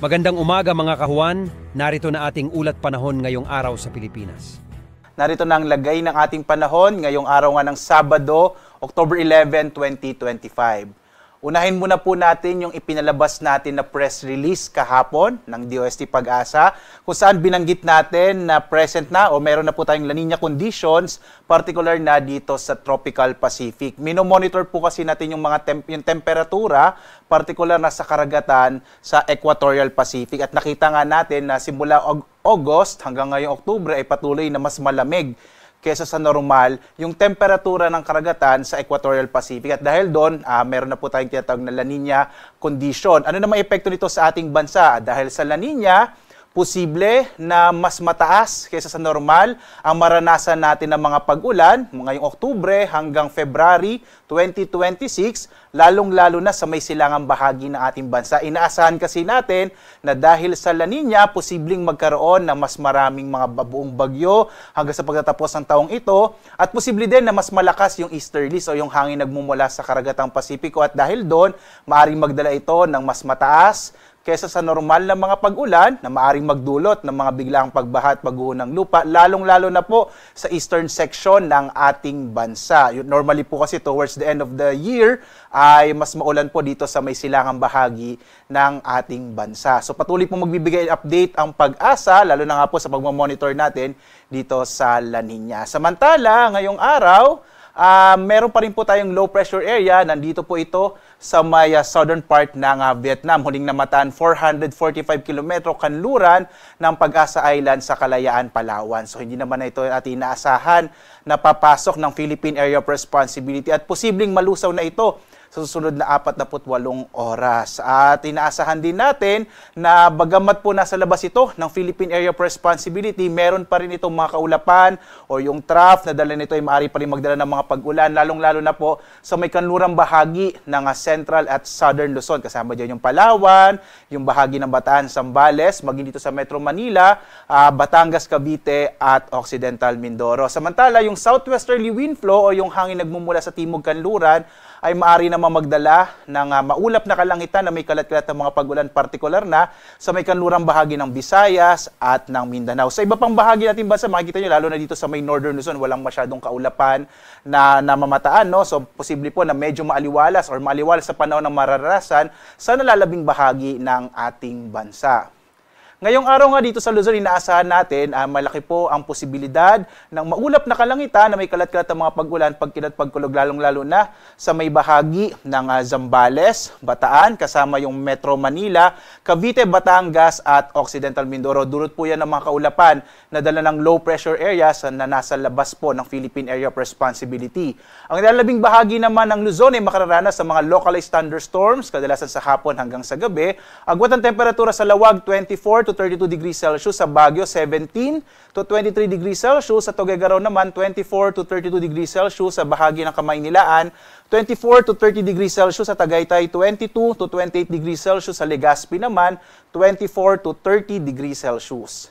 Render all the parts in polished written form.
Magandang umaga mga kahuan, narito na ating ulat panahon ngayong araw sa Pilipinas. Narito na ang lagay ng ating panahon ngayong araw nga ng Sabado, October 11, 2025. Unahin muna po natin yung ipinalabas natin na press release kahapon ng DOST Pag-asa kung saan binanggit natin na present na o meron na po tayong La Niña conditions, particular na dito sa Tropical Pacific. Minomonitor po kasi natin yung mga yung temperatura, particular na sa karagatan sa Equatorial Pacific. At nakita nga natin na simula August hanggang ngayong Oktubre ay patuloy na mas malamig kesa sa normal yung temperatura ng karagatan sa Equatorial Pacific. At dahil doon, meron na po tayong tinatawag na La Niña condition. Ano naman epekto nito sa ating bansa? Dahil sa La Niña, posible na mas mataas kesa sa normal ang maranasan natin ng mga pag-ulan ngayong Oktubre hanggang February 2026, lalong-lalo na sa may silangang bahagi ng ating bansa. Inaasahan kasi natin na dahil sa La Niña, posibleng magkaroon ng mas maraming mga buong bagyo hanggang sa pagtatapos ng taong ito at posible din na mas malakas yung easterlies o yung hangin nagmumula sa karagatang Pasipiko at dahil doon, maaaring magdala ito ng mas mataas kesa sa normal na mga pag-ulan na maaring magdulot ng mga biglaang pagbaha at pagguho ng lupa, lalong-lalo na po sa eastern section ng ating bansa. Normally po kasi towards the end of the year ay mas maulan po dito sa may silangang bahagi ng ating bansa. So patuloy po magbibigay update ang Pag-asa, lalo na nga po sa pagmamonitor natin dito sa La Niña. Samantala, ngayong araw, meron pa rin po tayong low pressure area. Nandito po ito sa may southern part ng Vietnam. Huling namataan 445 km kanluran ng Pag-asa Island sa Kalayaan, Palawan. So hindi naman na ito ating inaasahan na papasok ng Philippine Area of Responsibility at posibleng malusaw na ito sa susunod na 48 oras. At inaasahan din natin na bagamat po nasa labas ito ng Philippine Area of Responsibility, meron pa rin itong mga kaulapan o yung trough na dala nito ay maaari pa rin magdala ng mga pag-ulan, lalong-lalo na po sa may kanlurang bahagi ng Central at Southern Luzon. Kasama dyan yung Palawan, yung bahagi ng Bataan, Zambales, maging dito sa Metro Manila, Batangas, Cavite at Occidental Mindoro. Samantala, yung southwesterly wind flow o yung hangin nagmumula sa timog kanluran ay maaari naman magdala ng maulap na kalangitan na may kalat-kalat ng mga pag-ulan, partikular na sa may kanlurang bahagi ng Visayas at ng Mindanao. Sa iba pang bahagi natin bansa, makikita nyo, lalo na dito sa may Northern Luzon, walang masyadong kaulapan na namamataan. No? So, posible po na medyo maaliwalas or maaliwalas sa panahon ng mararanasan sa nalalabing bahagi ng ating bansa. Ngayong araw nga dito sa Luzon, inaasahan natin malaki po ang posibilidad ng maulap na kalangitan na may kalat-kalat ng mga pag-ulan, pagkulog, lalong-lalo na sa may bahagi ng Zambales, Bataan, kasama yung Metro Manila, Cavite, Batangas at Occidental Mindoro. Dulot po yan ng mga kaulapan na dala ng low pressure areas na nasa labas po ng Philippine Area of Responsibility. Ang nilalabing bahagi naman ng Luzon ay makararanas sa mga localized thunderstorms, kadalasan sa hapon hanggang sa gabi. Agwat ng temperatura sa Lawag, 24 to 32 degrees Celsius, sa Baguio 17 to 23 degrees Celsius, sa Tuguegarao naman 24 to 32 degrees Celsius, sa bahagi ng Kamaynilaan 24 to 30 degrees Celsius, sa Tagaytay 22 to 28 degrees Celsius, sa Legazpi naman 24 to 30 degrees Celsius.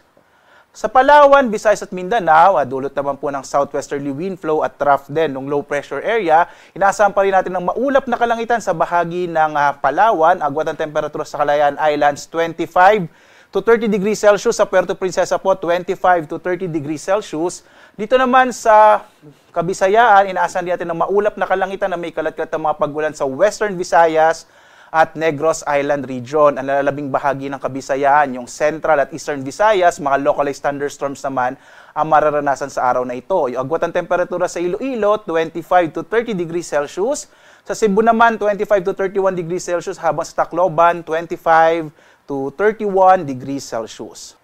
Sa Palawan, Visayas at Mindanao, dulot naman po ng southwesterly wind flow at trough din ng low pressure area, inaasahan pa rin natin ng maulap na kalangitan sa bahagi ng Palawan. Agwat ang temperatura sa Kalayaan Islands 25 to 30 degrees Celsius, sa Puerto Princesa po 25 to 30 degrees Celsius. Dito naman sa Kabisayaan, inaasahan natin ng maulap na kalangitan na may kalat-kalat ng mga pag-ulan sa Western Visayas at Negros Island Region. Ang lalabing bahagi ng Kabisayaan, yung Central at Eastern Visayas, mga localized thunderstorms naman ang mararanasan sa araw na ito. Yung agwat ng temperatura sa Iloilo, 25 to 30 degrees Celsius. Sa Cebu naman, 25 to 31 degrees Celsius, habang sa Tacloban, 25 to 31 degrees Celsius.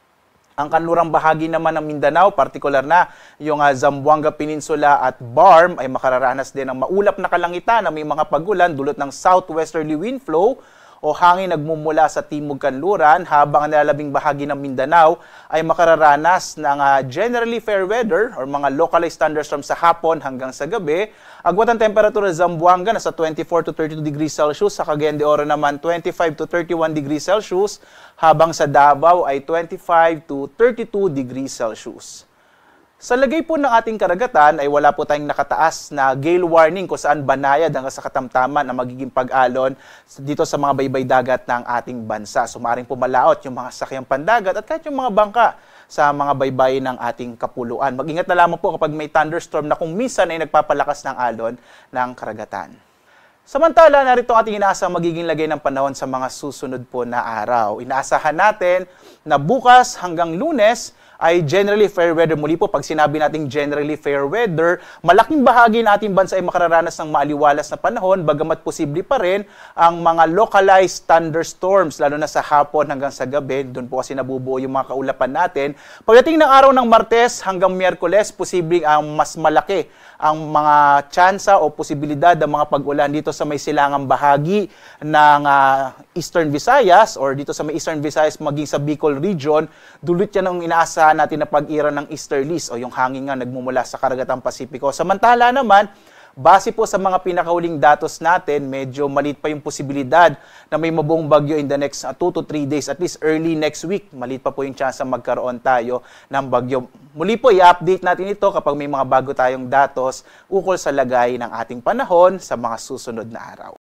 Ang kanlurang bahagi naman ng Mindanao, partikular na yung Zamboanga Peninsula at Barm, ay makararanas din ng maulap na kalangitan na may mga pag-ulan dulot ng southwesterly wind flow o hangin nagmumula sa timog kanluran, habang ang nalalabing bahagi ng Mindanao ay makararanas ng generally fair weather or mga localized thunderstorms sa hapon hanggang sa gabi. Agwat ang temperatura sa Zamboanga nasa 24 to 32 degrees Celsius, sa Cagayan de Oro naman 25 to 31 degrees Celsius, habang sa Davao ay 25 to 32 degrees Celsius. Sa lagay po ng ating karagatan ay wala po tayong nakataas na gale warning kung saan banayad hanggang sa katamtaman ang magiging pag-alon dito sa mga baybay dagat ng ating bansa. So maaaring pumalaot yung mga sakyang pandagat at kahit yung mga bangka sa mga baybay ng ating kapuluan. Mag-ingat na lamang po kapag may thunderstorm na kung minsan ay nagpapalakas ng alon ng karagatan. Samantala, narito ang ating inaasang magiging lagay ng panahon sa mga susunod po na araw. Inaasahan natin na bukas hanggang Lunes ay generally fair weather. Muli po, pag sinabi nating generally fair weather, malaking bahagi ng ating bansa ay makararanas ng maaliwalas na panahon, bagamat posible pa rin ang mga localized thunderstorms, lalo na sa hapon hanggang sa gabi. Doon po kasi nabubuo yung mga kaulapan natin. Pagdating ng araw ng Martes hanggang Miyerkules, posibleng ang mas malaki ang mga tsansa o posibilidad ng mga pag-ulan dito sa may silangang bahagi ng Eastern Visayas or dito sa may Eastern Visayas maging sa Bicol region. Dulot yan ang inaasahan natin na pag-ira ng easterlies o yung hangin nga nagmumula sa Karagatang Pasipiko. Samantala naman, base po sa mga pinakahuling datos natin, medyo maliit pa yung posibilidad na may mabuong bagyo in the next 2 to 3 days, at least early next week. Maliit pa po yung chance na magkaroon tayo ng bagyo. Muli po, i-update natin ito kapag may mga bago tayong datos ukol sa lagay ng ating panahon sa mga susunod na araw.